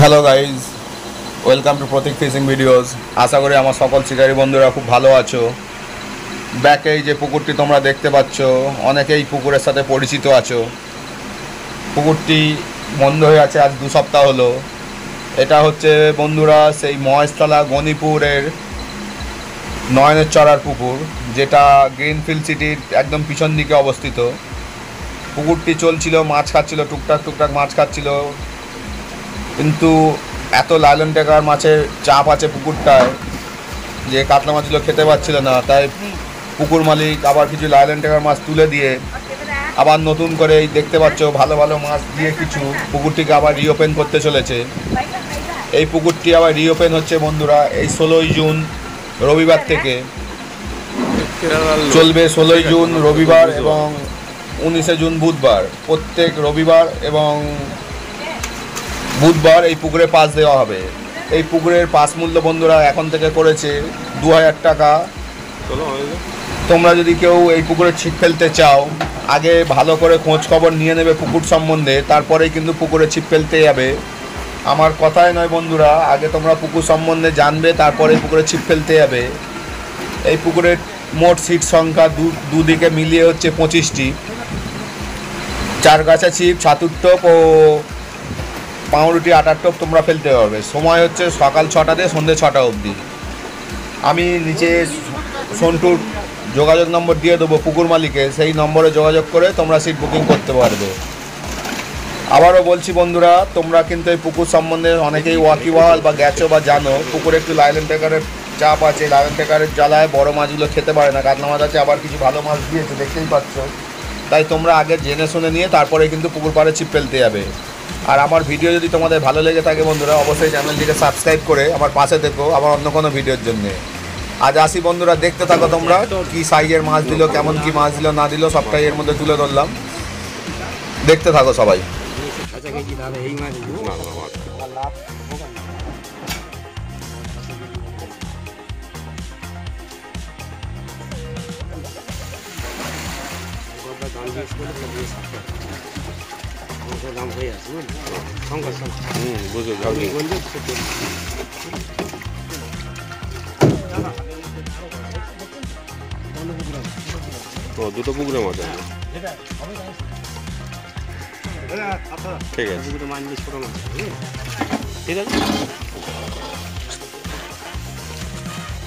Hello guys, welcome to Pratik fishing videos. আশা করি আমার সকল শিকারী বন্ধুরা খুব ভালো আছো। ব্যাকে এই যে পুকুরটি তোমরা দেখতে পাচ্ছ, অনেকেই পুকুরের সাথে পরিচিত আছো। পুকুরটি বন্ধ হয়ে আছে আজ 2 সপ্তাহ হলো। এটা হচ্ছে বন্ধুরা সেই মহেশতলা গণিপুরের নয়নের চড়ার পুকুর, যেটা গ্রিনফিল্ড সিটির একদম পিছন দিকে অবস্থিত। পুকুরটি চলছিল, মাছ খাচ্ছিল, টুকটাক মাছ খাচ্ছিল, কিন্তু এত লাইলন টেকার মাছের চাপ আছে পুকুরটায় যে কাতলা মাছগুলো খেতে পারছিল না। তাই পুকুর মালিক আবার কিছু লাইলন টেকার মাছ তুলে দিয়ে আবার নতুন করে এই দেখতে পাচ্ছ ভালো ভালো মাছ দিয়ে কিছু পুকুরটিকে আবার রিওপেন করতে চলেছে। এই পুকুরটি আবার রিওপেন হচ্ছে বন্ধুরা এই 16ই জুন রবিবার থেকে। চলবে 16ই জুন রবিবার এবং 19শে জুন বুধবার। প্রত্যেক রবিবার এবং বুধবার এই পুকুরে পাস দেওয়া হবে। এই পুকুরের পাস মূল্য বন্ধুরা এখন থেকে করেছে 2000 টাকা। তোমরা যদি কেউ এই পুকুরে ছিপ ফেলতে চাও, আগে ভালো করে খোঁজ খবর নিয়ে নেবে পুকুর সম্বন্ধে, তারপরেই কিন্তু পুকুরে ছিপ ফেলতে যাবে। আমার কথাই নয় বন্ধুরা, আগে তোমরা পুকুর সম্বন্ধে জানবে, তারপরে পুকুরে ছিপ ফেলতে যাবে। এই পুকুরের মোট সিট সংখ্যা দুদিকে মিলিয়ে হচ্ছে 25টি। 4 গাছা ছিপ, ছাতুর টোপ ও পাউরুটি আটার টোপ তোমরা ফেলতে পারবে। সময় হচ্ছে সকাল 6টা থেকে সন্ধ্যে 6টা অবধি। আমি নিচে সন্টুর যোগাযোগ নম্বর দিয়ে দেবো পুকুর মালিকে, সেই নম্বরে যোগাযোগ করে তোমরা সিট বুকিং করতে পারবে। আবারও বলছি বন্ধুরা, তোমরা কিন্তু এই পুকুর সম্বন্ধে অনেকেই ওয়াকিওয়াল বা গেছো বা জানো, পুকুরে একটু লাইলন টেকারের চাপ আছে। লাইলন টেকারের জ্বালায় বড় মাছগুলো খেতে পারে না, কাতলা মাছ আছে, আবার কিছু ভালো মাছ দিয়েছে দেখতেই পাচ্ছ। তাই তোমরা আগে জেনে শুনে নিয়ে তারপরে কিন্তু পুকুর পাড়ে ছিপ ফেলতে যাবে। আর আমার ভিডিও যদি তোমাদের ভালো লেগে থাকে বন্ধুরা, অবশ্যই চ্যানেলটিকে সাবস্ক্রাইব করে আমার পাশে দেখো আবার অন্য কোনো ভিডিওর জন্যে। আজ আসি বন্ধুরা, দেখতে থাকো তোমরা কি সাইজের মাছ দিল, কেমন কি মাছ দিল না দিল, সবটাই এর মধ্যে তুলে ধরলাম। দেখতে থাকো সবাই। দাম হয়ে আছে সংখ্যা বুঝো দুটো পুকুরের মতো। ঠিক আছে, ছোট মাছ ঠিক আছে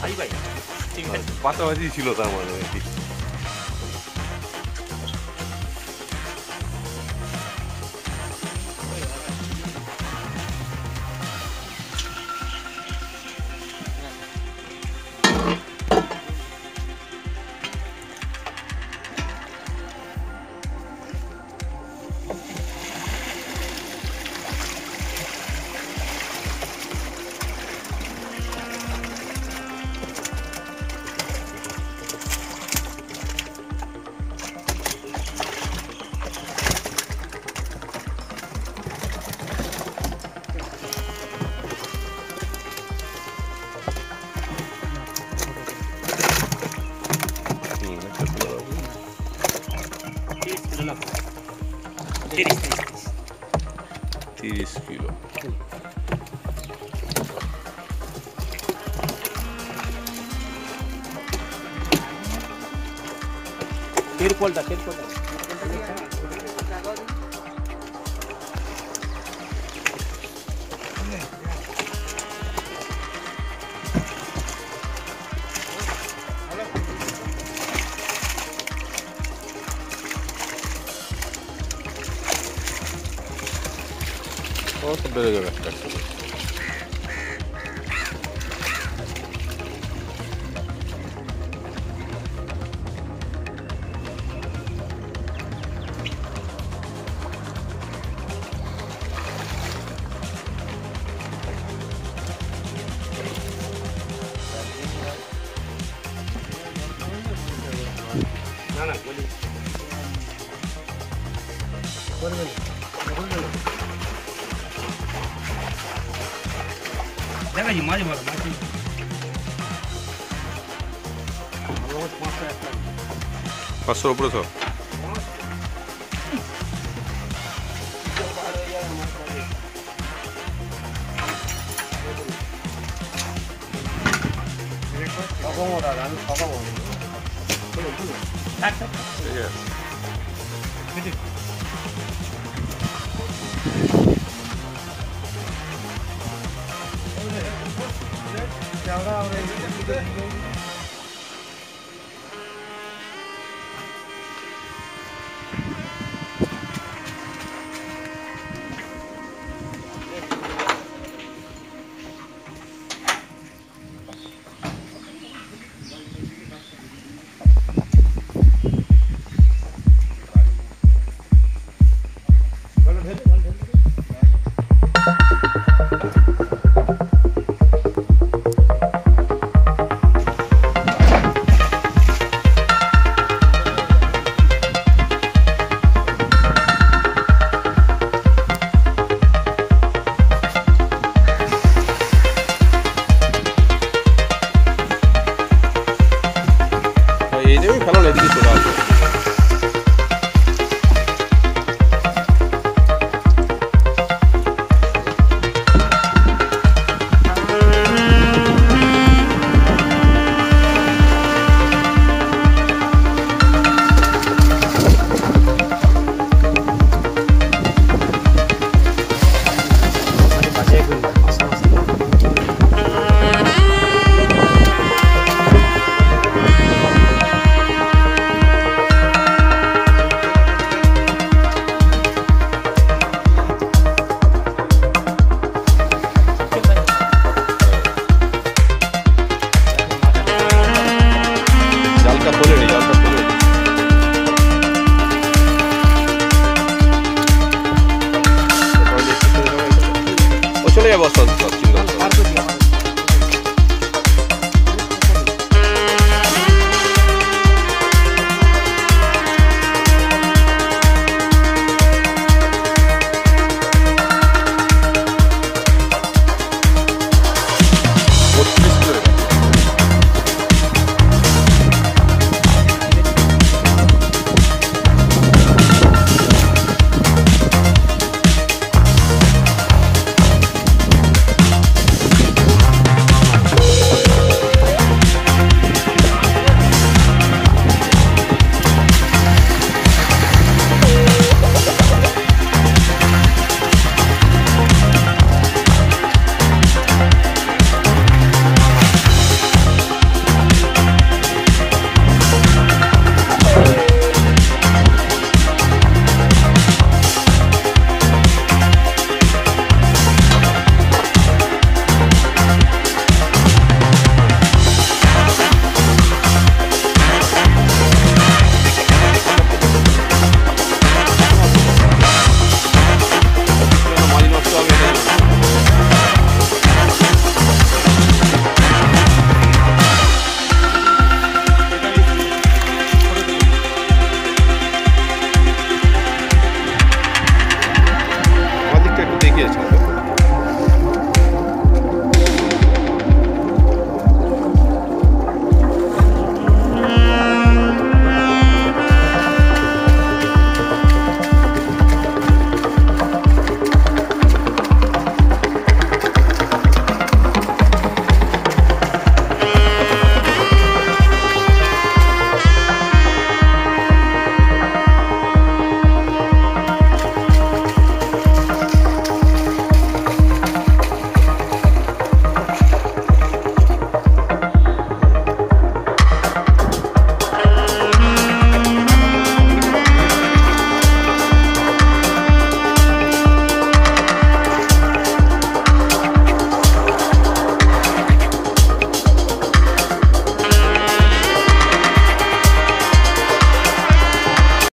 ভাই ভাই ঠিক আছে। পাশাপাশি ছিল তার মানে তিরিশ কিলো। তিরপলটা তো বেড়ে যাবে একটা। না না বলি দেখা জি মাঝে মাঝে 500 উপরে তো আমি ঠকাবো না। থাক, থাক। ঠিক আছে। বুঝলি? আমরা